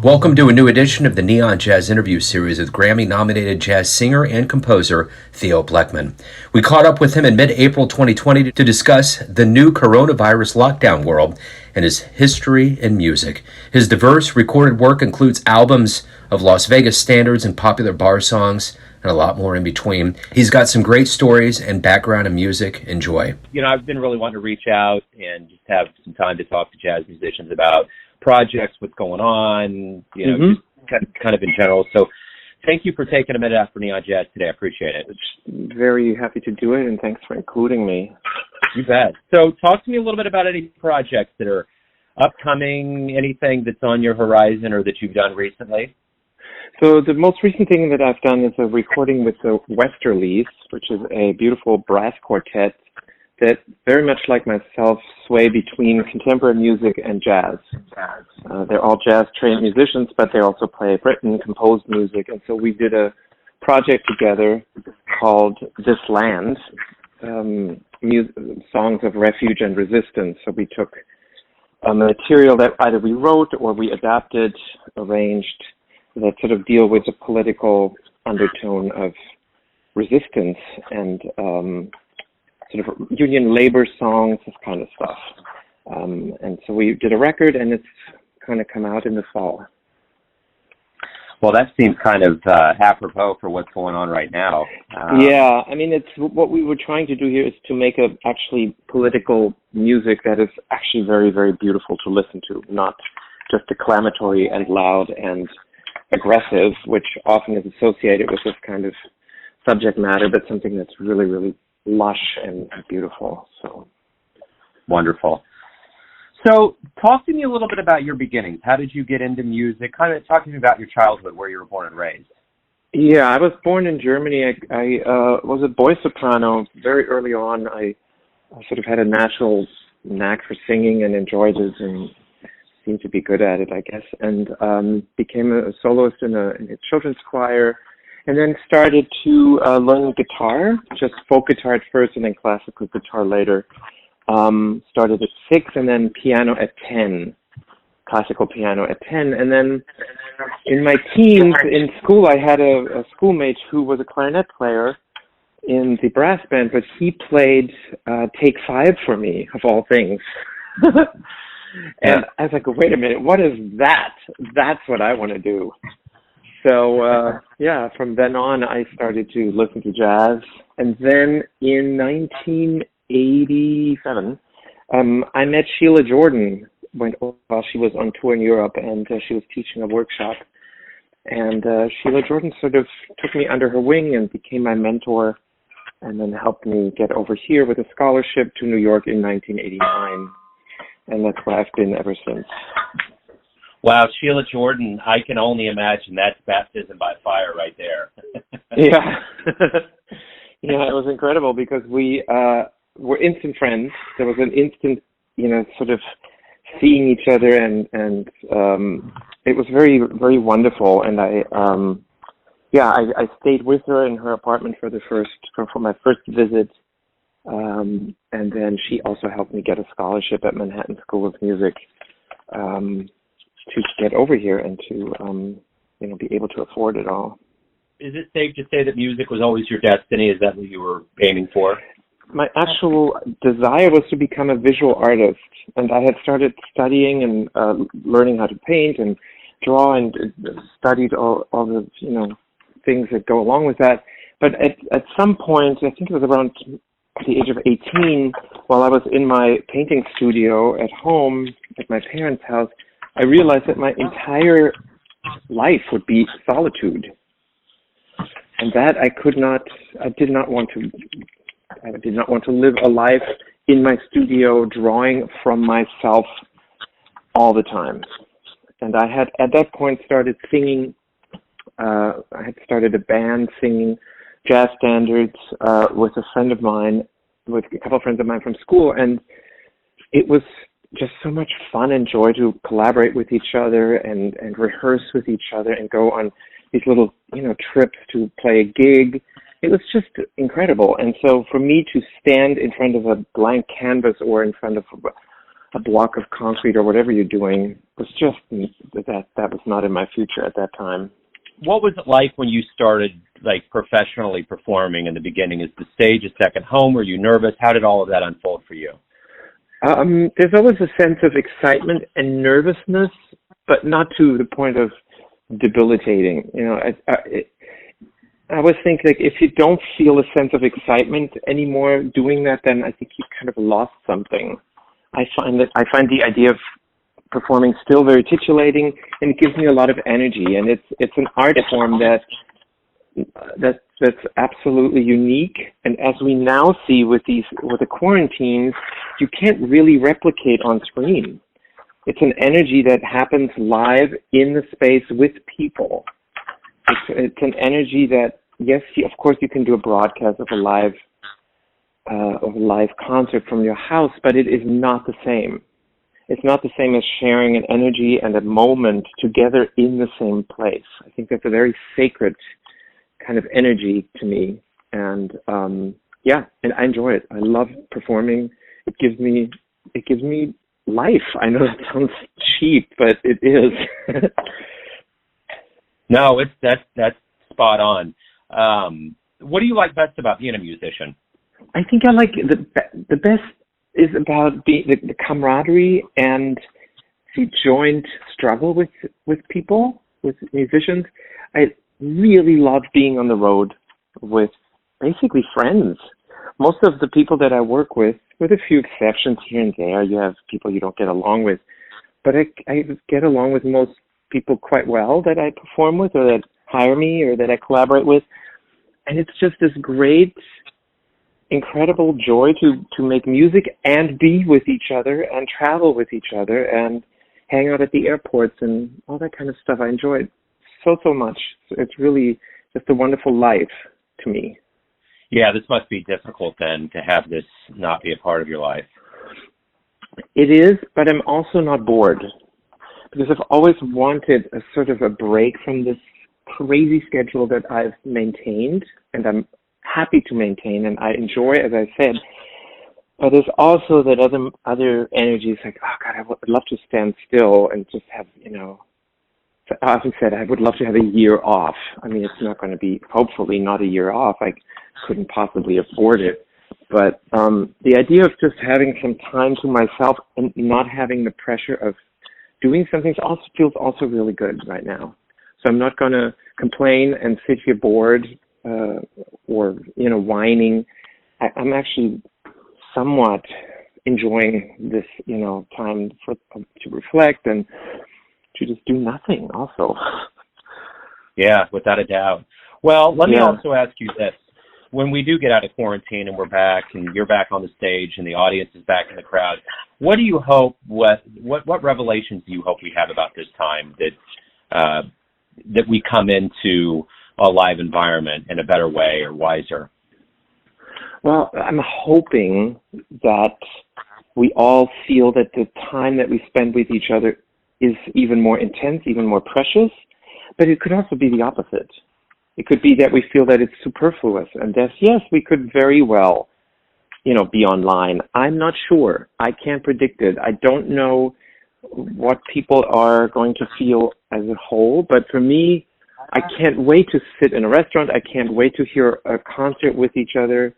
Welcome to a new edition of the Neon Jazz interview series with Grammy-nominated jazz singer and composer Theo Bleckmann. We caught up with him in mid-April 2020 to discuss the new coronavirus lockdown world and his history in music. His diverse recorded work includes albums of Las Vegas standards and popular bar songs, and a lot more in between. He's got some great stories and background in music. Enjoy. I've been really wanting to reach out and just have some time to talk to jazz musicians about projects, what's going on, just kind of in general. So thank you for taking a minute out for Neon Jazz today. I appreciate it. Very happy to do it, and thanks for including me. You bet. So talk to me a little bit about any projects that are upcoming, anything that's on your horizon or that you've done recently. So the most recent thing that I've done is a recording with the Westerlies, which is a beautiful brass quartet that, very much like myself, sway between contemporary music and jazz. They're all jazz-trained musicians, but they also play written, composed music. And so we did a project together called This Land, Songs of Refuge and Resistance. So we took material that either we wrote or we adapted, arranged, that sort of deal with the political undertone of resistance and sort of union labor songs, this kind of stuff. And so we did a record, and it's kind of come out in the fall. Well, that seems kind of apropos for what's going on right now. Yeah, I mean, it's what we were trying to do here is to make actually political music that is actually very, very beautiful to listen to, not just declamatory and loud and aggressive, which often is associated with this kind of subject matter, but something that's really, really lush and beautiful. So wonderful. So talk to me a little bit about your beginnings. How did you get into music? Kind of talk to me about your childhood, where you were born and raised. Yeah, I was born in Germany. I was a boy soprano very early on. I sort of had a natural knack for singing and enjoyed it and seemed to be good at it, I guess, and became a soloist in a children's choir. And then started to learn guitar, just folk guitar at first and then classical guitar later. Started at 6 and then piano at 10, classical piano at 10. And then in my teens in school, I had a schoolmate who was a clarinet player in the brass band, but he played Take 5 for me, of all things. And I was like, wait a minute, what is that? That's what I want to do. So, from then on, I started to listen to jazz. And then in 1987, I met Sheila Jordan while she was on tour in Europe, and she was teaching a workshop. And Sheila Jordan sort of took me under her wing and became my mentor, and then helped me get over here with a scholarship to New York in 1989. And that's where I've been ever since. Wow, Sheila Jordan, I can only imagine that's baptism by fire right there. Yeah. Yeah, it was incredible because we were instant friends. There was an instant, sort of seeing each other, and it was very, very wonderful. And I stayed with her in her apartment for my first visit. And then she also helped me get a scholarship at Manhattan School of Music, to get over here and to, be able to afford it all. Is it safe to say that music was always your destiny? Is that what you were aiming for? My actual desire was to become a visual artist, and I had started studying and learning how to paint and draw, and studied all the, things that go along with that. But at some point, I think it was around the age of 18, while I was in my painting studio at home at my parents' house, I realized that my entire life would be solitude, and that I did not want to live a life in my studio drawing from myself all the time. And I had at that point started singing. I had started a band singing jazz standards with a couple of friends of mine from school, and it was just so much fun and joy to collaborate with each other and rehearse with each other and go on these little, trips to play a gig. It was just incredible. And so for me to stand in front of a blank canvas or in front of a block of concrete or whatever you're doing was just that was not in my future at that time. What was it like when you started like professionally performing in the beginning? Is the stage a second home? Were you nervous? How did all of that unfold for you? There's always a sense of excitement and nervousness, but not to the point of debilitating. You know, I always think like if you don't feel a sense of excitement anymore doing that, then I think you kind of lost something. I find the idea of performing still very titulating, and it gives me a lot of energy, and it's an art form that's absolutely unique. And as we now see with the quarantines, you can't really replicate on screen. It's an energy that happens live in the space with people. It's an energy that, yes, of course you can do a broadcast of a live concert from your house, but it is not the same. It's not the same as sharing an energy and a moment together in the same place. I think that's a very sacred kind of energy to me. And and I enjoy it. I love performing. It gives me life. I know it sounds cheap, but it is. No, that's spot on. What do you like best about being a musician? I think I like the best is about the camaraderie and the joint struggle with people, with musicians. I really love being on the road with basically friends. Most of the people that I work with a few exceptions here and there, you have people you don't get along with, but I get along with most people quite well that I perform with or that hire me or that I collaborate with. And it's just this great, incredible joy to make music and be with each other and travel with each other and hang out at the airports and all that kind of stuff. I enjoy it so much. It's really just a wonderful life to me. Yeah, this must be difficult then to have this not be a part of your life. It is, but I'm also not bored because I've always wanted a sort of a break from this crazy schedule that I've maintained, and I'm happy to maintain, and I enjoy, as I said. But there's also that other energies like, oh God, I would love to stand still and just have, I often said I would love to have a year off. I mean, it's not going to be, hopefully not a year off. I couldn't possibly afford it. But the idea of just having some time to myself and not having the pressure of doing something feels also really good right now. So I'm not going to complain and sit here bored or, whining. I'm actually somewhat enjoying this, time to reflect and to just do nothing also. Yeah, without a doubt. Well, let me also ask you this. When we do get out of quarantine and we're back and you're back on the stage and the audience is back in the crowd, what do you hope, what revelations do you hope we have about this time that we come into a live environment in a better way or wiser? Well, I'm hoping that we all feel that the time that we spend with each other is even more intense, even more precious, but it could also be the opposite. It could be that we feel that it's superfluous and that, yes, we could very well, be online. I'm not sure. I can't predict it. I don't know what people are going to feel as a whole, but for me, I can't wait to sit in a restaurant. I can't wait to hear a concert with each other,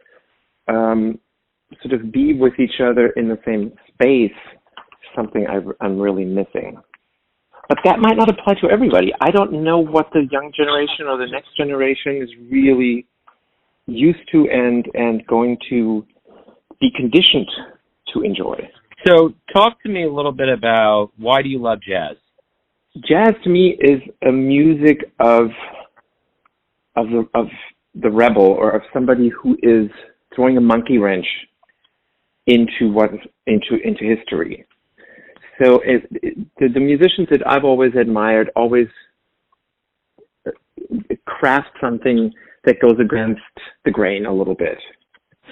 sort of be with each other in the same space, something I'm really missing. But that might not apply to everybody. I don't know what the young generation or the next generation is really used to and going to be conditioned to enjoy. So talk to me a little bit about why do you love jazz? Jazz to me is a music of the rebel or of somebody who is throwing a monkey wrench into history. So the musicians that I've always admired always craft something that goes against the grain a little bit,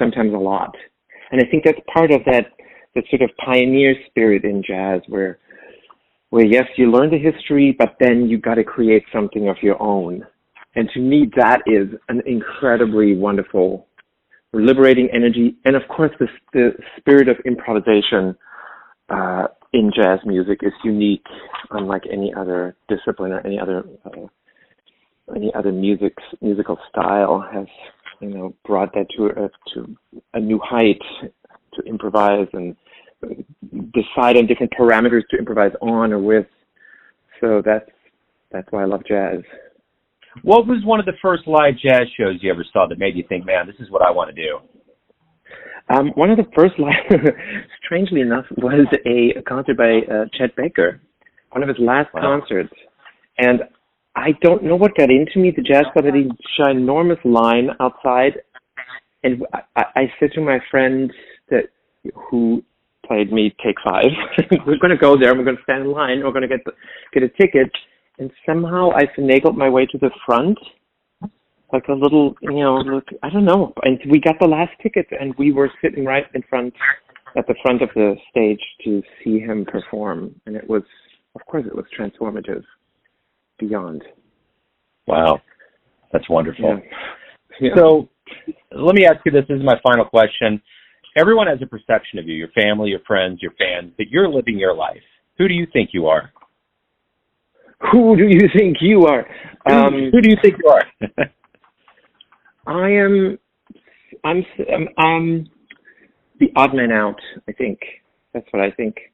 sometimes a lot. And I think that's part of that sort of pioneer spirit in jazz where yes, you learn the history, but then you got to create something of your own. And to me, that is an incredibly wonderful, liberating energy. And of course, the spirit of improvisation in jazz music is unique, unlike any other discipline or any other musical style has, brought that to a new height, to improvise and decide on different parameters to improvise on or with. So that's why I love jazz. What was one of the first live jazz shows you ever saw that made you think, man, this is what I want to do? One of the first live, strangely enough, was a concert by Chet Baker, one of his last concerts. And I don't know what got into me. The jazz club had a ginormous line outside. And I said to my friend who played me Take Five, we're going to go there, and we're going to stand in line, and we're going to get a ticket. And somehow I finagled my way to the front, like a little, I don't know. And we got the last ticket, and we were sitting right at the front of the stage to see him perform. And it was transformative beyond. Wow. That's wonderful. Yeah. So let me ask you this. This is my final question. Everyone has a perception of you, your family, your friends, your fans, but you're living your life. Who do you think you are? Who do you think you are? Who do you think you are? I'm the odd man out, I think. That's what I think.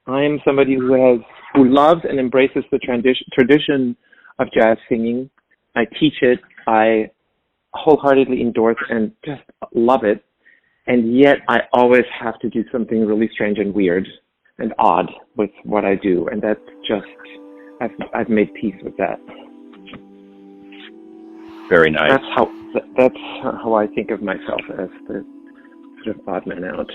I am somebody who loves and embraces the tradition of jazz singing. I teach it. I wholeheartedly endorse and just love it. And yet I always have to do something really strange and weird and odd with what I do. And that's just, I've made peace with that. Very nice. That's how I think of myself, as the sort of odd man out.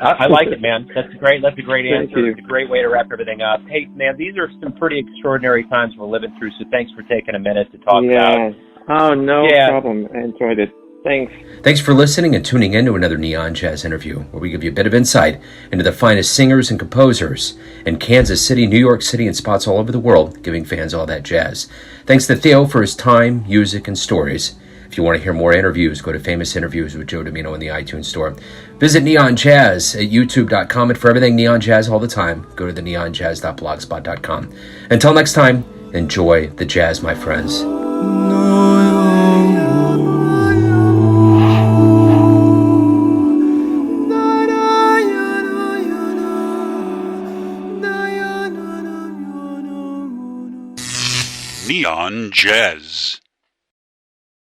I like it, man. That's great. That's a great answer. You. It's a great way to wrap everything up. Hey, man, these are some pretty extraordinary times we're living through, so thanks for taking a minute to talk about. Oh, no problem. I enjoyed it. Thanks. Thanks for listening and tuning in to another Neon Jazz interview, where we give you a bit of insight into the finest singers and composers in Kansas City, New York City, and spots all over the world, giving fans all that jazz. Thanks to Theo for his time, music, and stories. If you want to hear more interviews, go to Famous Interviews with Joe Domino in the iTunes Store. Visit Neon Jazz at youtube.com, and for everything Neon Jazz all the time, go to the neonjazz.blogspot.com. Until next time, enjoy the jazz, my friends. Neon Jazz.